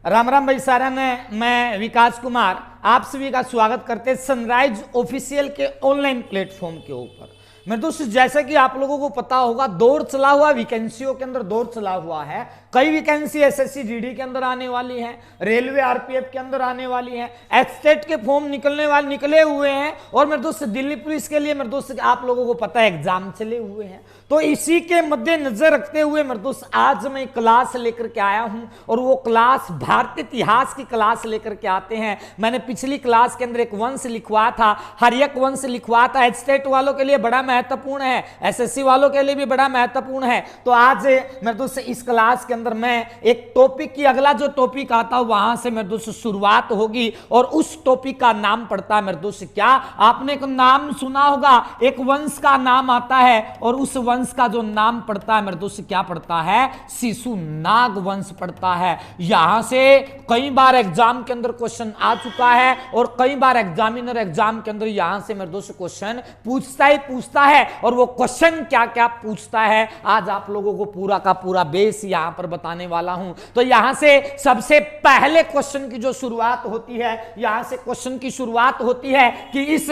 राम राम भाई सारा ने मैं विकास कुमार आप सभी का स्वागत करते हैं सनराइज ऑफिशियल के ऑनलाइन प्लेटफॉर्म के ऊपर। मेरे दोस्त जैसा कि आप लोगों को पता होगा दौर चला हुआ वैकेंसियों के अंदर दौर चला हुआ है। कई वैकेंसी एसएससी जीडी के अंदर आने वाली है, रेलवे आरपीएफ के अंदर आने वाली है, एचटेट के फॉर्म निकले हुए हैं और मेरे दोस्त दिल्ली पुलिस के लिए मेरे दोस्त आप लोगों को पता है एग्जाम चले हुए हैं। तो इसी के मद्देनजर रखते हुए मेरे दोस्त आज मैं क्लास लेकर के आया हूं और वो क्लास भारतीय इतिहास की क्लास लेकर के आते हैं। मैंने पिछली क्लास के अंदर एक वंश लिखवा था, हरियक वंश लिखवा था। एचटेट वालों के लिए बड़ा महत्वपूर्ण है, एसएससी वालों के लिए भी बड़ा महत्वपूर्ण है। तो आज मेरे दोस्त इस क्लास के अंदर मैं एक टॉपिक की अगला जो टॉपिक आता है वहां से मेरे दोस्त शुरुआत होगी और उस टॉपिक का नाम पड़ता है मेरे दोस्त क्या आपने एक नाम सुना होगा, एक वंश का नाम आता है और उस वंश का जो नाम पड़ता है मेरे दोस्त क्या पड़ता है, शिशुनाग वंश पड़ता है। यहां से कई बार एग्जाम के अंदर क्वेश्चन आ चुका है और कई बार एग्जामिनर एग्जाम के अंदर यहां से मेरे दोस्त क्वेश्चन पूछता है और वो क्वेश्चन क्या क्या पूछता है आज आप लोगों को पूरा का पूरा बेस यहां पर बताने वाला हूं। तो यहां से सबसे पहले क्वेश्चन की जो शुरुआत होती है, यहां से क्वेश्चन की शुरुआत होती है कि इस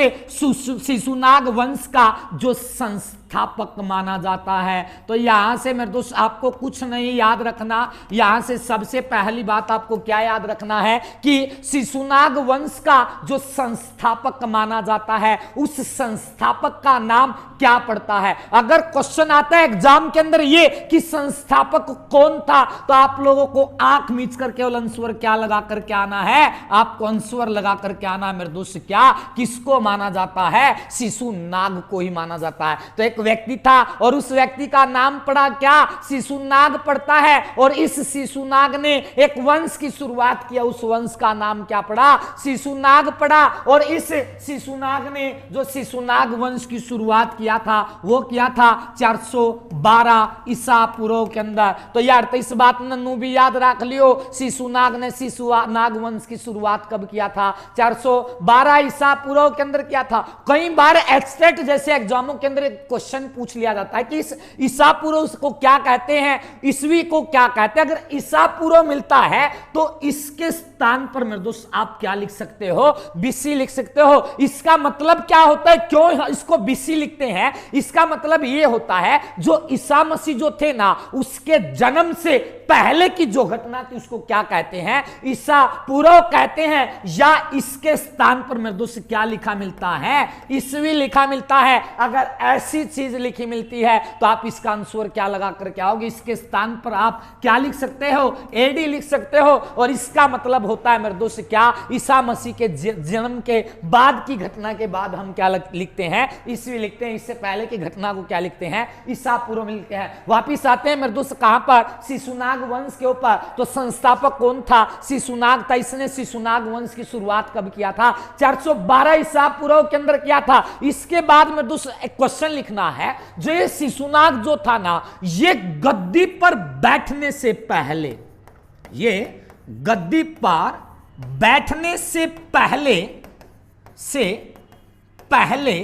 शिशुनाग वंश का जो संस्थापक माना जाता है। तो यहां से मेरे दोस्त आपको कुछ नहीं याद रखना, यहां से सबसे पहली बात आपको क्या याद रखना है कि शिशुनाग वंश का जो संस्थापक माना जाता है उस संस्थापक का नाम क्या पड़ता है। अगर क्वेश्चन आता है एग्जाम के अंदर ये कि संस्थापक कौन था तो आप लोगों को आंख मीच कर केवल आंसर क्या लगा करके आना है, आपको आंसर लगा करके आना है मेरे दोस्त क्या किसको माना जाता है, शिशुनाग को ही माना जाता है। तो एक व्यक्ति था और उस व्यक्ति का नाम पड़ा क्या, शिशुनाग पड़ता है और इस शिशुनाग ने एक वंश की शुरुआत किया, उस वंश का नाम क्या पड़ा, शिशुनाग पड़ा। और इस शिशुनाग ने जो शिशुनाग वंश की शुरुआत किया था वो किया था 412 ईसा पूर्व के अंदर। तो यार तो इस बात नन्नू भी याद रख लियो, शिशुनाग ने शिशुनाग वंश की शुरुआत कब किया था, 412 ईसा पूर्व के अंदर किया था। कई बार एचटेट जैसे एग्जामों के अंदर क्वेश्चन पूछ लिया जाता है कि इस ईसा पूर्व को क्या कहते हैं, ईस्वी को क्या कहते हैं। अगर ईसा पूर्व मिलता है तो इसके स्थान पर मेरे दोस्त आप क्या लिख सकते हो, बीसी लिख सकते हो। इसका मतलब क्या होता है, क्यों इसको बीसी लिखते हैं, इसका मतलब यह होता है जो ईसा मसीह जो थे ना उसके जन्म से पहले की जो घटना थी उसको क्या कहते हैं, ईसा पूर्व कहते हैं। या इसके स्थान पर मेरे दोस्त क्या लिखा मिलता है, ईस्वी लिखा मिलता है। अगर ऐसी चीज लिखी मिलती है तो आप इसका आंसर क्या लगा करके आओगे, इसके स्थान पर आप क्या लिख सकते हो, एडी लिख सकते हो। और इसका मतलब होता है मेरे दोस्त क्या, ईसा मसीह के जन्म के बाद की घटना के बाद हम क्या लिखते हैं, ईस्वी लिखते हैं। इससे पहले की घटना को क्या लिखते हैं, ईसा पूर्व लिखते हैं। वापिस आते हैं मेरे दोस्त कहां पर, शिशुनाग वंश के ऊपर। तो संस्थापक कौन था, शिशुनाग था। इसने शिशुनाग वंश की शुरुआत कब किया था, 412 ईसा पूर्व के अंदर किया था। इसके बाद में दूसरा एक क्वेश्चन लिखना है, जो ये शिशुनाग जो था ना ये गद्दी पर बैठने से पहले, ये गद्दी पर बैठने से पहले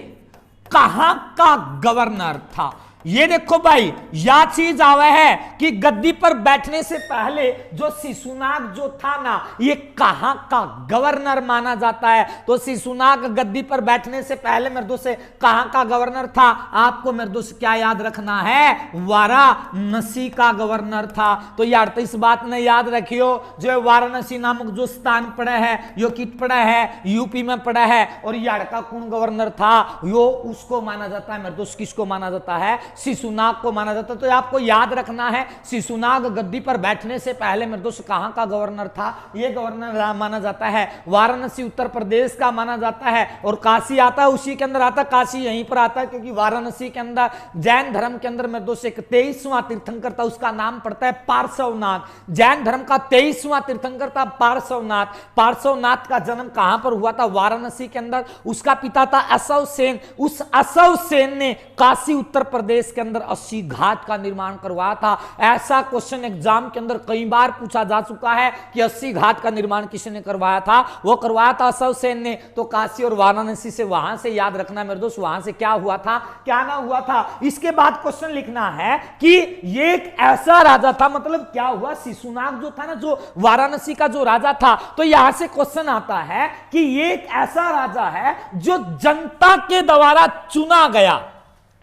कहां का गवर्नर था। ये देखो भाई यह चीज आवा है कि गद्दी पर बैठने से पहले जो शिशुनाग जो था ना ये कहां का गवर्नर माना जाता है। तो शिशुनाग गद्दी पर बैठने से पहले मेरे दोस्त कहां का गवर्नर था, आपको मेरे दोस्त क्या याद रखना है, वाराणसी का गवर्नर था। तो यार तो इस बात ने याद रखियो जो वाराणसी नामक जो स्थान पड़ा है यो कित पड़ा है, यूपी में पड़ा है। और यार का कौन गवर्नर था, यो उसको माना जाता है मेरे दोस्त, किसको माना जाता है, शिशुनाग को माना जाता है। तो आपको याद रखना है शिशुनाग गद्दी पर बैठने से पहले मेरे दोस्त कहां का गवर्नर था, यह गवर्नर माना जाता है वाराणसी उत्तर प्रदेश का माना जाता है। और काशी आता है उसी के अंदर आता है, काशी यहीं पर आता है क्योंकि वाराणसी के अंदर जैन धर्म के अंदर मेरे दोस्त एक 23वां तीर्थंकर था, उसका नाम पड़ता है पार्श्वनाथ। जैन धर्म का 23वां तीर्थंकर था पार्श्वनाथ। पार्श्वनाथ का जन्म कहां पर हुआ था, वाराणसी के अंदर। उसका पिता था अशव सेन, उस अशव सेन ने काशी उत्तर प्रदेश प्रदेश के अंदर 80 घाट का निर्माण करवाया था? ऐसा क्वेश्चन एग्जाम के अंदर कई बार पूछा जा चुका है कि 80 घाट का निर्माण किसने करवाया था? वो करवाया था अशोकसेन ने। तो काशी और वाराणसी से, वहां से याद रखना मेरे दोस्त, वहां से क्या हुआ था, क्या ना हुआ था। इसके बाद क्वेश्चन लिखना है कि ये एक ऐसा राजा था, मतलब क्या हुआ, शिशुनाग जो था ना, जो वाराणसी का जो राजा था, तो यहां से क्वेश्चन आता है कि ये एक ऐसा राजा है जो जनता के द्वारा चुना गया।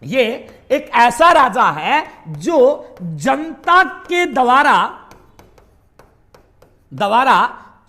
ये एक ऐसा राजा है जो जनता के द्वारा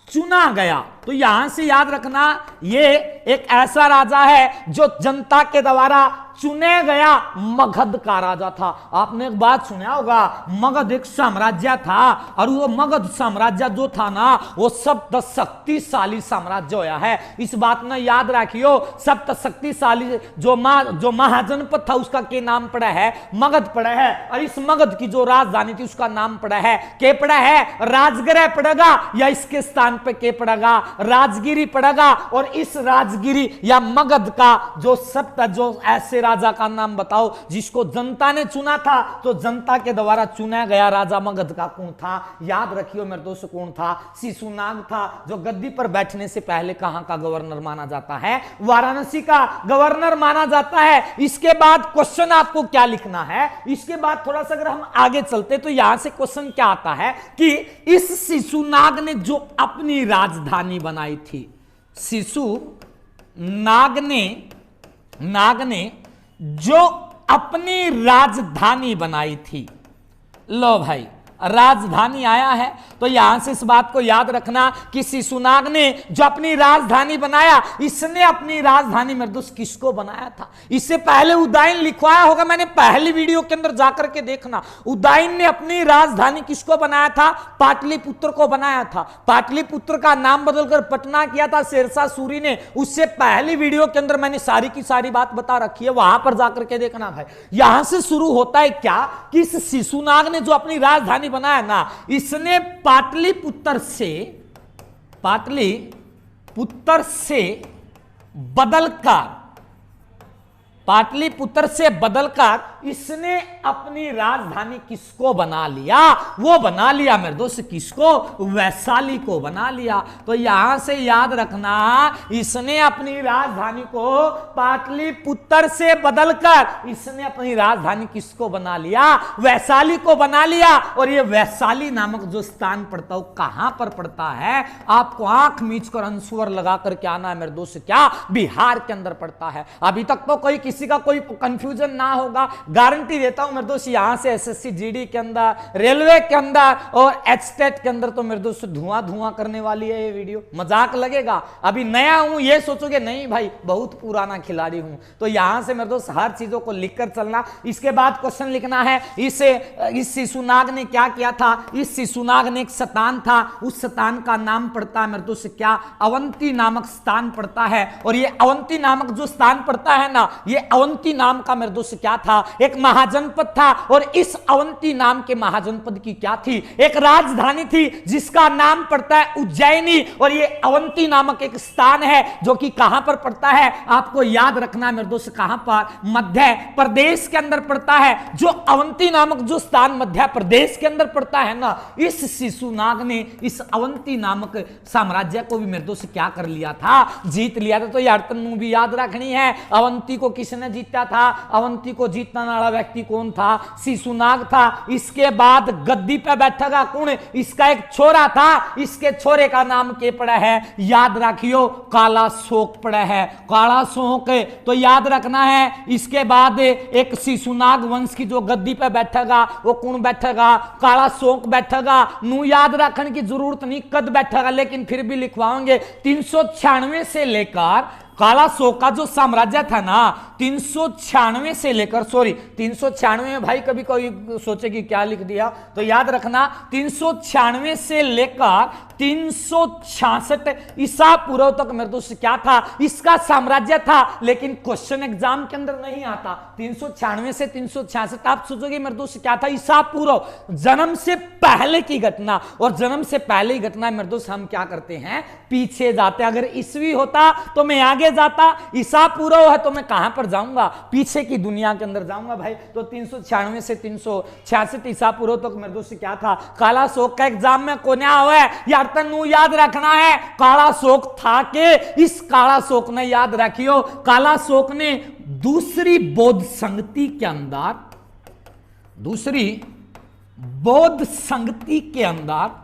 चुना गया। तो यहां से याद रखना, ये एक ऐसा राजा है जो जनता के द्वारा चुने गया मगध का राजा था। आपने एक बात सुना होगा, मगध एक साम्राज्य था, और वो मगध साम्राज्य जो था ना, वो सप्त शक्तिशाली साम्राज्य होया है। इस बात में याद रखियो, सप्त शक्तिशाली जो महाजनपद था उसका के नाम पड़ा है, मगध पड़ा है। और इस मगध की जो राजधानी थी उसका नाम पड़ा है, के पड़ा है, राजगृह पड़ेगा, या इसके स्थान पे के पड़ेगा, राजगिरी पड़ेगा। और इस राजगिरी या मगध का जो ऐसे राजा का नाम बताओ जिसको जनता ने चुना था। तो जनता के द्वारा चुना गया राजा मगध का कौन था? याद रखियो मेरे दोस्त, कौन था? शिशुनाग था, जो गद्दी पर बैठने से पहले कहां का गवर्नर माना जाता है? वाराणसी का गवर्नर माना जाता है। इसके बाद क्वेश्चन आपको क्या लिखना है, इसके बाद थोड़ा सा अगर हम आगे चलते तो यहां से क्वेश्चन क्या आता है कि इस शिशुनाग ने जो अपनी राजधानी बनाई थी, शिशुनाग ने जो अपनी राजधानी बनाई थी, लो भाई राजधानी आया है। तो यहां से इस बात को याद रखना कि शिशुनाग ने जो अपनी राजधानी बनाया, इसने अपनी राजधानी मेरे दोस्त किसको बनाया था? इससे पहले उदयन लिखवाया होगा, मैंने पहली वीडियो के अंदर जाकर के देखना। उदयन ने अपनी राजधानी किसको बनाया था? पाटलिपुत्र को बनाया था। पाटलिपुत्र का नाम बदलकर पटना किया था शेरशाह सूरी ने। उससे पहली वीडियो के अंदर मैंने सारी की सारी बात बता रखी है, वहां पर जाकर के देखना भाई। यहां से शुरू होता है क्या कि इस शिशुनाग ने जो अपनी राजधानी बनाया ना, इसने पाटलिपुत्र से बदलकर इसने अपनी राजधानी किसको बना लिया? वो बना लिया मेरे दोस्त किसको? वैशाली को बना लिया। तो यहां से याद रखना, इसने अपनी राजधानी को पाटलिपुत्र से बदलकर इसने अपनी राजधानी किसको बना लिया? वैशाली को बना लिया। और ये वैशाली नामक जो स्थान पड़ता है वो कहां पर पड़ता है? आपको आंख मीचकर अंसुअर लगा करके आना है मेरे दोस्त, क्या बिहार के अंदर पड़ता है। अभी तक तो किसी का कोई कंफ्यूजन ना होगा, गारंटी देता हूं मेरे दोस्त। यहां से एसएससी जीडी के अंदर, रेलवे के अंदर और एचटेट के अंदर तो मेरे दोस्त धुआं करने वाली है ये वीडियो। मजाक लगेगा, अभी नया हूं ये सोचोगे नहीं भाई बहुत पुराना खिलाड़ी हूं। तो यहां से मेरे दोस्त हर चीजों को लिखकर चलना। इसके बाद क्वेश्चन लिखना है, इस शिशुनाग ने क्या किया था? इस शिशुनाग ने एक स्थान था, उस स्थान का नाम पड़ता है मेरे दोस्त क्या? अवंती नामक स्थान पड़ता है। और ये अवंती नामक जो स्थान पड़ता है ना, ये अवंती नाम का मेरे दोस्त क्या था? एक महाजनपद था। और इस अवंती नाम के महाजनपद की क्या थी? एक राजधानी थी जिसका नाम पड़ता है उज्जैनी। और ये अवंती नामक एक स्थान है जो कि कहां पर पड़ता है? आपको याद रखना है मेरे दोस्त, कहां पर? मध्य प्रदेश के अंदर पड़ता है। जो अवंती नामक जो स्थान मध्य प्रदेश के अंदर पड़ता है ना, इस शिशुनाग ने इस अवंती नामक साम्राज्य को भी मेरे दोस्त क्या कर लिया था? जीत लिया था। तो यार तुम भी याद रखनी है, अवंती को किसने जीता था? अवंती को जीतने वाला व्यक्ति कौन था? शिशुनाग था। इसके बाद गद्दी पे बैठेगा कौन? इसका एक छोरा था, इसके छोरे का नाम क्या पड़ा है? याद रखियो, काला शोक पड़ा है, काला शोक। तो याद रखना है। इसके बाद एक शिशुनाग वंश की जो गद्दी पे बैठेगा वो कौन बैठेगा? काला शोक बैठेगा। नू याद रखने की जरूरत नहीं कद बैठेगा, लेकिन फिर भी लिखवाएंगे। 396 से लेकर काला शोक का जो साम्राज्य था ना, 396 से लेकर 396 में भाई कभी कोई सोचे कि क्या लिख दिया, तो याद रखना 396 से लेकर 366 ईसा पूर्व तक मेरे दोस्त क्या था, इसका साम्राज्य था। लेकिन क्वेश्चन एग्जाम के अंदर नहीं आता। 396 से 366 आप सोचोगे मेरे दोस्त क्या था, ईसा पूर्व, जन्म से पहले की घटना। और जन्म से पहले की घटना मेरे दोस्त हम क्या करते हैं, पीछे जाते हैं। अगर ईस्वी होता तो मैं आगे जाता, ईसा पूर्व है तो मैं कहां पर जाऊंगा, पीछे की दुनिया के अंदर जाऊंगा भाई। तो 396 से 366 ईसा पूर्व तक मेरे दोस्त क्या था, काला शोक का एग्जाम में कोने हुआ है यार, तनु याद रखना है काला शोक था के। इस काला शोक ने याद रखियो, काला शोक ने दूसरी बौद्ध संगति के अंदर, दूसरी बौद्ध संगति के अंदर,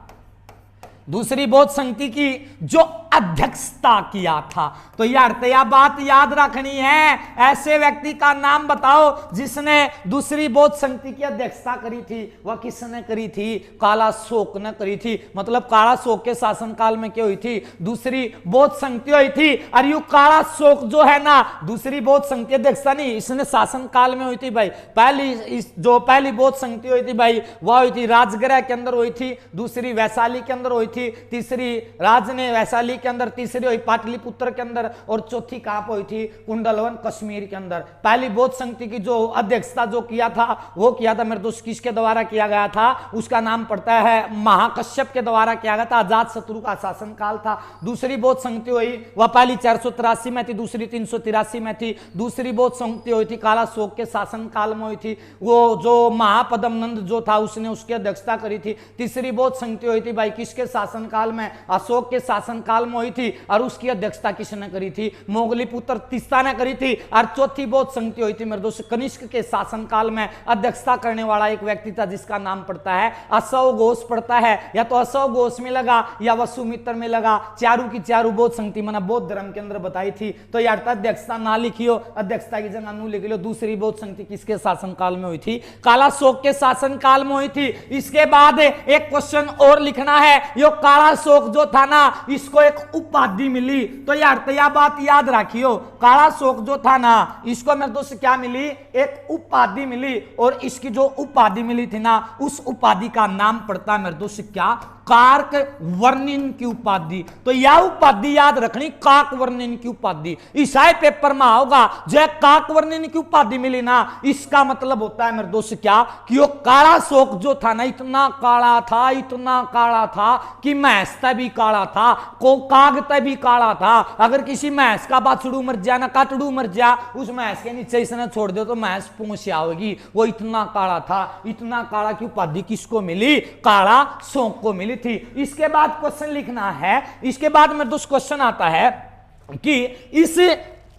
दूसरी बौद्ध संगति की जो अध्यक्षता किया था। तो यार यह बात याद रखनी है, ऐसे व्यक्ति का नाम बताओ जिसने दूसरी बौद्ध संगति की अध्यक्षता करी थी। वह किसने करी थी, काला शोक ने करी थी। मतलब काला शोक के शासनकाल में क्या हुई थी, दूसरी बौद्ध संगति हुई थी। और यू काला शोक जो है ना, दूसरी बौद्ध संगति अध्यक्षता नहीं, इसने शासनकाल में हुई थी भाई। पहली बौद्ध संगति हुई थी भाई, वह हुई थी राजगृह के अंदर हुई थी, दूसरी वैशाली के अंदर हुई थी, तीसरी राज ने वैशाली के अंदर, तीसरी हुई पाटलिपुत्र के अंदर, और चौथी कहां पर हुई थी, कुंडलवन कश्मीर के अंदर। पहली बौद्ध संगति की जो अध्यक्षता जो किया था, वो किया था मेरे दोस्त किसके द्वारा किया गया था, उसका नाम पड़ता है महाकश्यप के द्वारा किया गया था। अजात शत्रु का शासनकाल था। दूसरी बौद्ध संगति हुई, वह पहली 483 में थी, दूसरी 383 में थी। दूसरी बौद्ध संगति हुई थी काला शोक के शासनकाल में हुई थी, वो जो महापद्मनंद जो था उसने उसकी अध्यक्षता करी थी। तीसरी बौद्ध संगति हुई थी भाई किसके शासनकाल में, अशोक के शासनकाल में हुई थी, और उसकी अध्यक्षता किसने करी थी, मोगलीपुत्र तीसरा ने करी थी। और चौथी बौद्ध संगति हुई थी मेरे दोस्त कनिष्क के शासनकाल में, अध्यक्षता करने वाला एक व्यक्ति था जिसका नाम पड़ता है अशोक घोष पड़ता है। या तो अशोक घोष में लगा या वसुमित्र में लगा, चारों की चारों बौद्ध संगति मैंने बौद्ध धर्म के अंदर बताई थी। तो यार अध्यक्षता ना लिखियो, अध्यक्षता की जगह नू लिख लो। दूसरी बौद्ध संगति किसके शासनकाल में हुई थी, काला शोक के शासनकाल में हुई थी। इसके बाद एक क्वेश्चन और लिखना है, यो काला शोक जो था ना, इसको एक उपाधि मिली। तो यार यह बात याद रखियो, काला शोक जो था ना, इसको मेरे दोस्त क्या मिली, एक उपाधि मिली। और इसकी जो उपाधि मिली थी ना, उस उपाधि का नाम पड़ता है मेरे दोस्त क्या, कार्क वर्णिन की उपाधि। तो यह उपाधि याद रखनी, काक वर्णिन की उपाधि। ईसाई पेपर में होगा, जो काक वर्णिन की उपाधि मिली ना, इसका मतलब होता है मेरे दोस्त क्या, कि वो काला शोक जो था ना, इतना काला था, इतना काला था कि भैंस भी काला था, को काग भी काला था। अगर किसी भैंस का बाछड़ू मर जाए ना, काटड़ू मर जाए, उस भैंस के नीचे इसने छोड़ दो तो भैंस पूंछ आओगी। वो इतना काला था, इतना काला की उपाधि किसको मिली, काला शोक को मिली थी। इसके बाद क्वेश्चन लिखना है, इसके बाद मेरे दोस्त क्वेश्चन आता है कि इस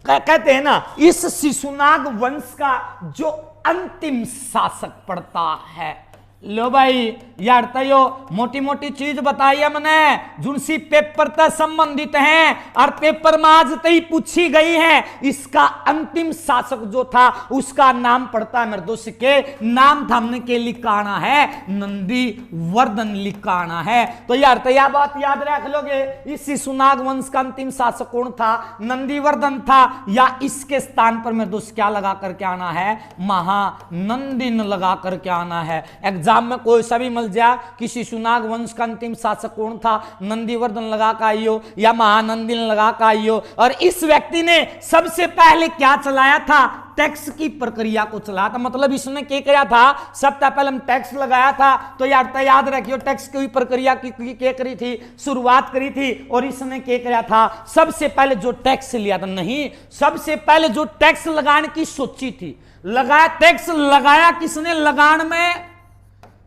कहते हैं ना, इस शिशुनाग वंश का जो अंतिम शासक पड़ता है। लो भाई यार तयो मोटी मोटी चीज बताई हमने, जुनसी पेपर तक संबंधित हैं और पेपर में आज तई पूछी गई है। इसका अंतिम शासक जो था उसका नाम पड़ता है मेरे दोस्त के नाम थामने के लिखाना है, नंदी वर्धन लिखाना है। तो यार यह बात याद रख लोगे, इस शिशुनाग वंश का अंतिम शासक कौन था, नंदीवर्धन था, या इसके स्थान पर मेरे दोस्त क्या लगा करके आना है, महानंदिन लगा करके आना है। एग्जाम में कोई सा भी मिल जाए कि शिशुनाग वंश का अंतिम शासक कौन था, नंदीवर्धन लगा का आइयो या महानंदिन लगा का आइयो। और इस व्यक्ति ने सबसे पहले क्या चलाया था, टैक्स की प्रक्रिया को चलाया था। मतलब इसने क्या किया था, सबसे पहले हम टैक्स लगाया था। तो याद रखियो टैक्स की प्रक्रिया की क्या करी थी, शुरुआत करी थी। और इसने क्या किया था, सबसे पहले जो टैक्स लिया था, नहीं सबसे पहले जो टैक्स लगाने की सोची थी, लगाया टैक्स, लगाया किसने, लगान में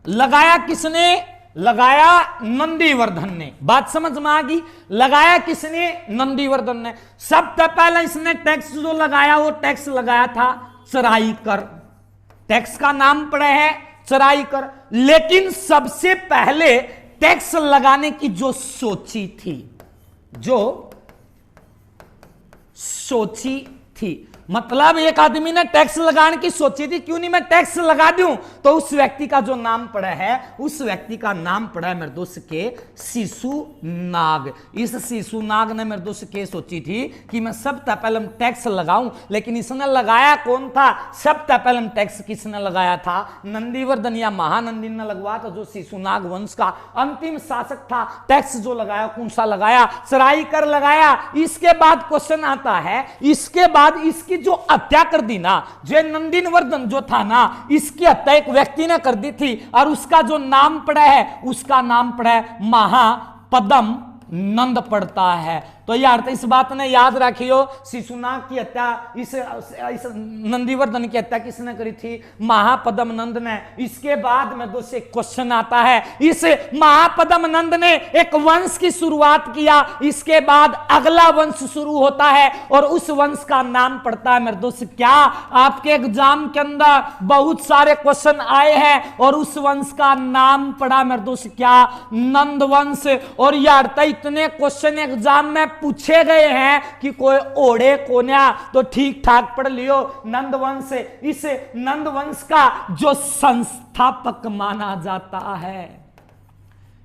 लगाया किसने, लगाया नंदीवर्धन ने। बात समझ में आ गई, लगाया किसने, नंदीवर्धन ने। सबसे पहले इसने टैक्स जो लगाया वो टैक्स लगाया था चराई कर, टैक्स का नाम पड़े है चराई कर। लेकिन सबसे पहले टैक्स लगाने की जो सोची थी, जो सोची थी मतलब एक आदमी ने टैक्स लगाने की सोची थी, क्यों नहीं मैं टैक्स लगा दूं, तो उस व्यक्ति का जो नाम पड़ा है, उस व्यक्ति का नाम पड़ा है मेरे दोस्त के शिशुनाग। इस शिशुनाग ने मेरे दोस्त के सोची थी कि मैं सबसे पहले टैक्स लगाऊं, लेकिन इसने लगाया कौन था? सबसे पहले टैक्स किसने लगाया था? नंदीवर्धन या महानंदी ने लगवाया था, जो शिशुनाग वंश का अंतिम शासक था। टैक्स जो लगाया कौन सा लगाया? सराई कर लगाया। इसके बाद क्वेश्चन आता है, इसके बाद इसकी जो हत्या कर दी ना, जो नंदीवर्धन जो था ना, इसकी हत्या एक व्यक्ति ने कर दी थी, और उसका जो नाम पड़ा है, उसका नाम पड़ा है महापद्म नंद पड़ता है। तो यार इस बात ने याद रखियो, शिशुनाग की हत्या, इस नंदीवर्धन की हत्या किसने करी थी? महापद्म नंद ने। इसके बाद में दोस्तों एक क्वेश्चन आता है, इस महापद्म नंद ने एक वंश की शुरुआत किया, इसके बाद अगला वंश शुरू होता है, और उस वंश का नाम पड़ता है मेरे दोस्त क्या? आपके एग्जाम के अंदर बहुत सारे क्वेश्चन आए हैं, और उस वंश का नाम पड़ा मेरे दोस्त क्या? नंद वंश। और यार इतने क्वेश्चन एग्जाम में पूछे गए हैं कि कोई ओढ़े कोन्या, तो ठीक ठाक पढ़ लियो। नंदवंश, इस नंदवंश का जो संस्थापक माना जाता है,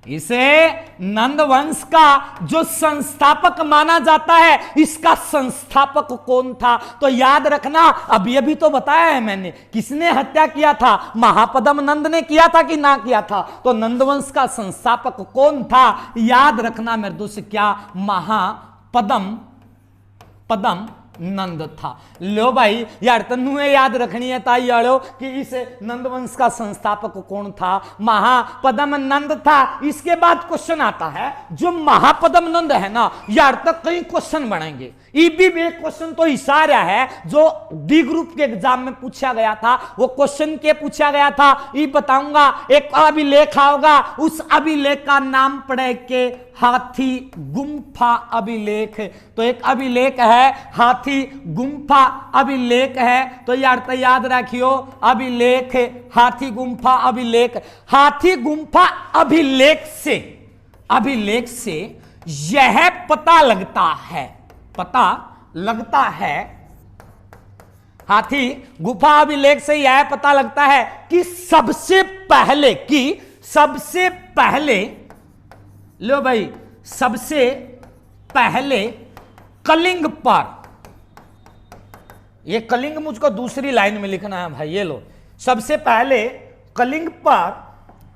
इसे नंदवंश का जो संस्थापक माना जाता है, इसका संस्थापक कौन था? तो याद रखना, अभी अभी तो बताया है मैंने, किसने हत्या किया था? महापद्म नंद ने किया था कि ना किया था? तो नंदवंश का संस्थापक कौन था? याद रखना मेरे दोस्त क्या? महापद्म नंद था। लो भाई यार तन्नुए याद रखनी है ताई यारो कि इस नंदवंश का संस्थापक कौन था? महापद्म नंद था। इसके बाद क्वेश्चन आता है, जो महापद्म नंद है ना यार, तक कई क्वेश्चन बनेंगे। ईबी में एक क्वेश्चन तो इशारा है जो डी ग्रुप के एग्जाम में पूछा गया था, वो क्वेश्चन के पूछा गया था ये बताऊंगा। एक अभिलेख होगा, उस अभिलेख का नाम पड़े के हाथी गुम्फा अभिलेख। तो एक अभिलेख है हाथी गुम्फा अभिलेख है, तो यार तो याद रखियो अभिलेख हाथी गुम्फा अभिलेख। हाथी गुम्फा अभिलेख से यह पता लगता है हाथी गुफा अभिलेख से यह पता लगता है कि सबसे पहले लो भाई, सबसे पहले कलिंग पर, ये कलिंग मुझको दूसरी लाइन में लिखना है भाई, ये लो, सबसे पहले कलिंग पर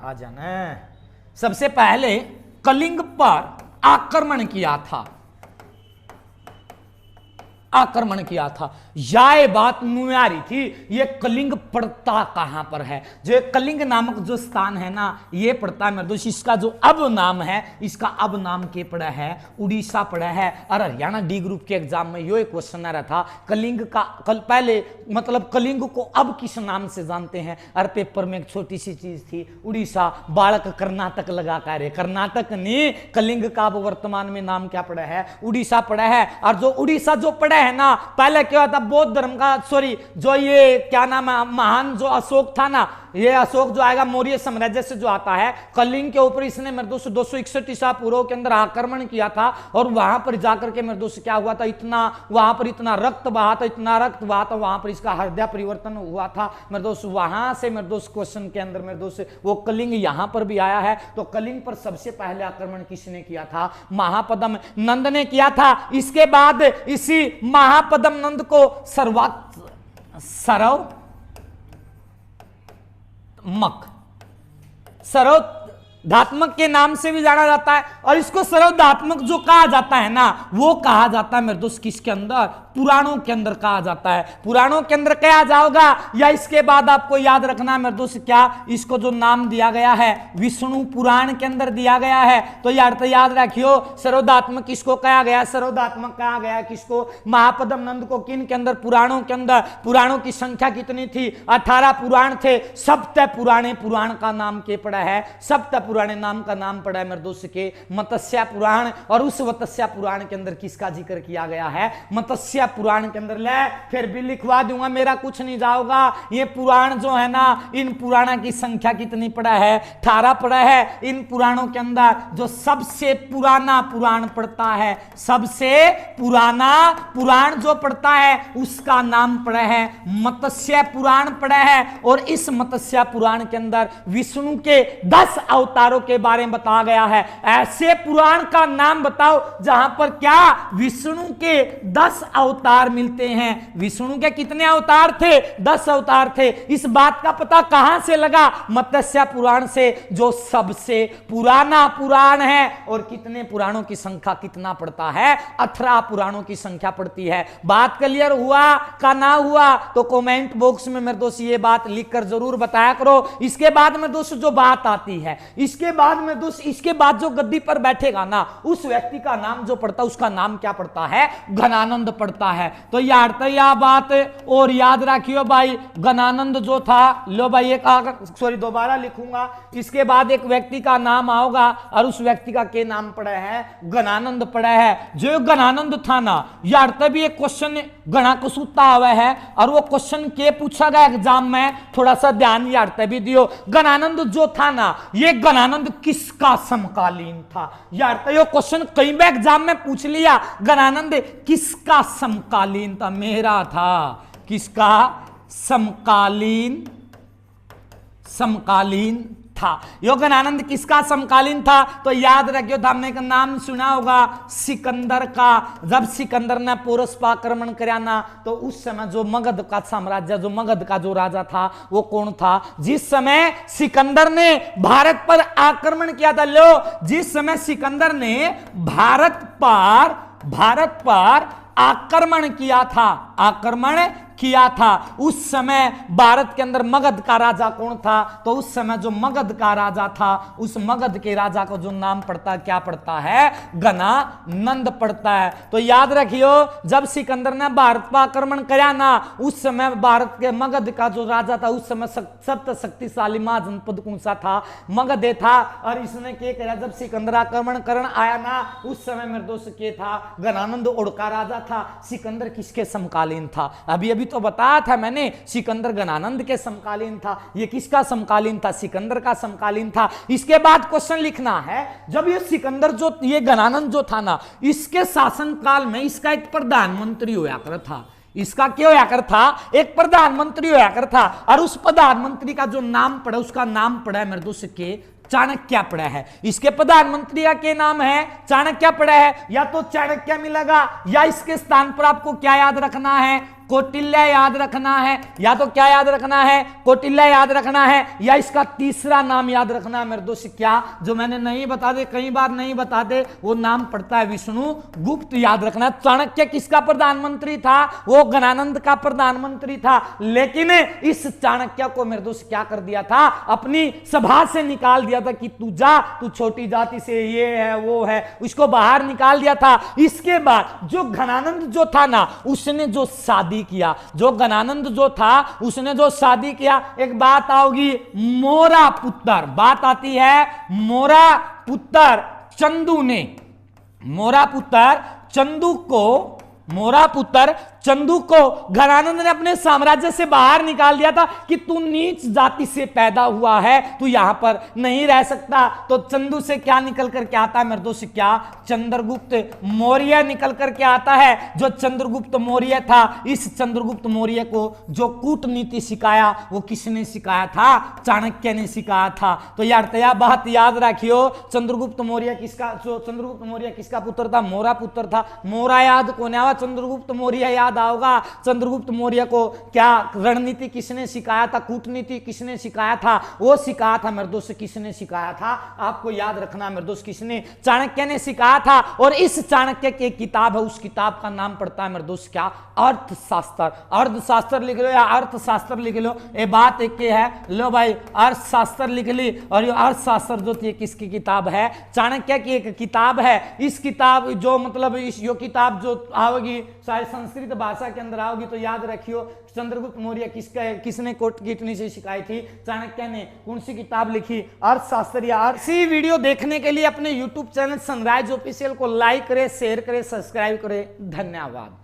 आ जाना, सबसे पहले कलिंग पर आक्रमण किया था। यह बात न्यारी थी, ये कलिंग पड़ता कहां पर है? जो कलिंग नामक जो स्थान है ना, ये पड़ता है मेरे दोस्त, इसका जो अब नाम है, इसका अब नाम के पड़ा है उड़ीसा पड़ा है। और हरियाणा डी ग्रुप के एग्जाम में यो एक क्वेश्चन आ रहा था, कलिंग का पहले मतलब कलिंग को अब किस नाम से जानते हैं? और पेपर में एक छोटी सी चीज थी, उड़ीसा, बालक कर्नाटक लगा कर, कर्नाटक ने कलिंग का अब वर्तमान में नाम क्या पड़ा है? उड़ीसा पड़ा है। और जो उड़ीसा जो पड़ा है ना, पहले क्या था? बौद्ध धर्म का, सॉरी जो ये क्या नाम है, महान जो अशोक था ना, ये अशोक जो आएगा मौर्य साम्राज्य से जो आता है, कलिंग के ऊपर इसने मेरे दोस्त 261 ईसा पूर्व के अंदर आक्रमण किया था। और वहां पर जाकर के मेरे दोस्त क्या हुआ था? वहां पर इतना रक्त बहा था, वहां पर इसका हृदय परिवर्तन हुआ था मेरे दोस्त। वहां से मेरे दोस्त क्वेश्चन के अंदर मेरे दोस्त वो कलिंग यहां पर भी आया है। तो कलिंग पर सबसे पहले आक्रमण किसने किया था? महापद्म नंद ने किया था। इसके बाद इसी महापद्म नंद को सर्वधात्मक के नाम से भी जाना जाता है। और इसको सर्वधात्मक जो कहा जाता है ना, वो कहा जाता है मेरे दोस्त किसके अंदर? पुराणों के अंदर कहा जाता है। पुराणों के अंदर कहा जाओगा, या इसके बाद आपको याद रखना मेरे दोस्त क्या, इसको जो नाम दिया गया है विष्णु पुराण के अंदर दिया गया है। तो यार तो याद रखियो सर्वधात्मक किसको कहा गया? सर्वधात्मक कहा गया किसको? महापद्म नंद को। किन के अंदर? पुराणों के अंदर। पुराणों की संख्या कितनी थी? 18 पुराण थे। सप्त पुराण का नाम के पड़ा है, सप्त पुराने नाम का नाम पड़ा है मेरे दोस्त के मत्स्य पुराण, और उस मत्स्य पुराण के अंदर किसका जिक्र किया गया है? मत्स्य पुराण के अंदर। ले फिर भी लिखवा दूंगा, मेरा कुछ नहीं जाओगा। ये पुराण जो है ना, इन पुराणों की संख्या कितनी पड़ा है? 18 पड़ा है। इन पुराणों के अंदर जो सबसे पुराना पुराण पड़ता है, सबसे पुराना पुराण जो पड़ता है उसका नाम पड़ा है मत्स्य पुराण पड़ा है। और इस मत्स्य पुराण के अंदर विष्णु के 10 अवतारों के बारे में बताया गया है। ऐसे पुराण का नाम बताओ जहां पर क्या विष्णु के 10 अवतार मिलते हैं। विष्णु के कितने अवतार थे? 10 अवतार थे। इस बात का पता कहां से लगा? मत्स्य पुराण से, जो सबसे पुराना पुराण है। और कितने पुराणों की संख्या कितना पड़ता है? 18 पुराणों की संख्या पड़ती है। बात क्लियर हुआ का ना हुआ तो कमेंट बॉक्स में मेरे दोस्त ये बात लिखकर जरूर बताया करो। इसके बाद में दोस्त जो बात आती है, इसके बाद में दोस्त, इसके बाद जो गद्दी पर बैठेगा ना, उस व्यक्ति का नाम जो पड़ता है उसका नाम क्या पड़ता है? घनानंद पड़ता है। तो यार तो यह बात और याद रखियो भाई, घनानंद जो था, लो भाई एक सॉरी दोबारा लिखूंगा, इसके बाद एक व्यक्ति का नाम आओगा और उस व्यक्ति का के नाम पड़ा है? घनानंद पड़ा है। जो घनानंद था ना यार, तभी एक क्वेश्चन गणा को सूता हुआ है और वो क्वेश्चन के पूछा गया एग्जाम में, थोड़ा सा ध्यान यार तभी दियो। घनानंद जो था ना, ये घनानंद किसका समकालीन था? यार तो ये क्वेश्चन कई बार एग्जाम में पूछ लिया, घनानंद किसका समकालीन था? मेरा था। किसका समकालीन? समकालीन था। योगानंद किसका समकालीन था? तो याद रखियो, हमने का नाम सुना होगा सिकंदर का। जब सिकंदर ने पोरस पर आक्रमण किया ना, तो उस समय जो मगध का साम्राज्य, जो मगध का जो राजा था वो कौन था? जिस समय सिकंदर ने भारत पर आक्रमण किया था, लो जिस समय सिकंदर ने भारत पर आक्रमण किया था, आक्रमण किया था, उस समय भारत के अंदर मगध का राजा कौन था? तो उस समय जो मगध का राजा था, उस मगध के राजा को जो नाम पड़ता है, क्या पड़ता है? घनानंद पड़ता है। तो याद रखियो, जब सिकंदर ने भारत पर आक्रमण किया ना, उस समय भारत के मगध का जो राजा था, उस समय सबसे शक्तिशाली महाजनपद कौन सा था? मगध था। और इसने क्या किया? जब सिकंदर आक्रमण करने आया ना, उस समय मेरे दोस्त के था? घनानंद उड़का राजा था। सिकंदर किसके समकालीन था? अभी तो बताया था मैंने, सिकंदर घनानंद के समकालीन था। ये किसका समकालीन था? सिकंदर का समकालीन था। इसके बाद क्वेश्चन लिखना है, जब ये सिकंदर जो, ये घनानंद जो था ना, इसके शासनकाल में इसका एक प्रधानमंत्री होया कर था। इसका क्या होया कर था? एक प्रधानमंत्री होया कर था। और उस प्रधानमंत्री का जो नाम पड़ा, उसका नाम पड़ा है मेरे दोस्त के चाणक्य पड़ा है। इसके प्रधानमंत्री का क्या नाम है? चाणक्य पड़ा है। या तो चाणक्य मिलेगा, या इसके स्थान पर आपको क्या याद रखना है? कौटिल्य याद रखना है। या तो क्या याद रखना है? कौटिल्य याद रखना है, या इसका तीसरा नाम याद रखना है मेरे दोस्त, क्या जो मैंने नहीं बता दे, कई बार नहीं बता दे, वो नाम पड़ता है विष्णु गुप्त। याद रखना। चाणक्य किसका प्रधानमंत्री था? वो घनानंद का प्रधानमंत्री था। लेकिन इस चाणक्य को मेरे दोस्त क्या कर दिया था? अपनी सभा से निकाल दिया था कि तू जा, तू छोटी जाति से, ये है वो है, उसको बाहर निकाल दिया था। इसके बाद जो घनानंद जो था ना, उसने जो शादी किया, जो घनानंद जो था उसने जो शादी किया, एक बात आओगी, मोरा पुत्र, बात आती है मोरा पुत्र चंदू ने, मोरा पुत्र चंदू को घनानंद ने अपने साम्राज्य से बाहर निकाल दिया था कि तू नीच जाति से पैदा हुआ है, तू यहां पर नहीं रह सकता। तो चंदू से क्या निकल करके आता है मेरे दोस्त? क्या? चंद्रगुप्त मौर्य निकल करके आता है। जो चंद्रगुप्त मौर्य था, इस चंद्रगुप्त मौर्य को जो कूटनीति सिखाया, वो किसने सिखाया था? चाणक्य ने सिखाया था। तो यार तया बात याद रखियो, चंद्रगुप्त मौर्य किसका पुत्र था? मोरा पुत्र था। मोरा याद कौन आवा? चंद्रगुप्त मौर्य याद आओगा। चंद्रगुप्त मौर्य को क्या रणनीति किसने सिखाया था? कूटनीति किसने सिखाया था? वो सिखाया था मेरे दोस्त, किसने सिखाया था? आपको याद रखना मेरे दोस्त, किसने? चाणक्य ने सिखाया था। और इस चाणक्य की किताब है, उस किताब का नाम पड़ता है मेरे दोस्त क्या? अर्थशास्त्र। अर्थशास्त्र लिख लो या अर्थशास्त्र लिख लो, ये बात एक है। लो भाई अर्थशास्त्र लिख ली। और ये अर्थशास्त्र जो थी किसकी किताब है? चाणक्य की एक किताब है। इस किताब जो मतलब इस यो किताब जो आओगी शायद संस्कृत भाषा के अंदर आओगी तो याद रखियो चंद्रगुप्त मौर्य किसने कोट कीटनी से सिखाई थी, चाणक्य ने कौन सी किताब लिखी, अर्थशास्त्र या इसी वीडियो देखने के लिए अपने यूट्यूब चैनल सनराइज ऑफिशियल को लाइक करें, शेयर करें, सब्सक्राइब करें। धन्यवाद।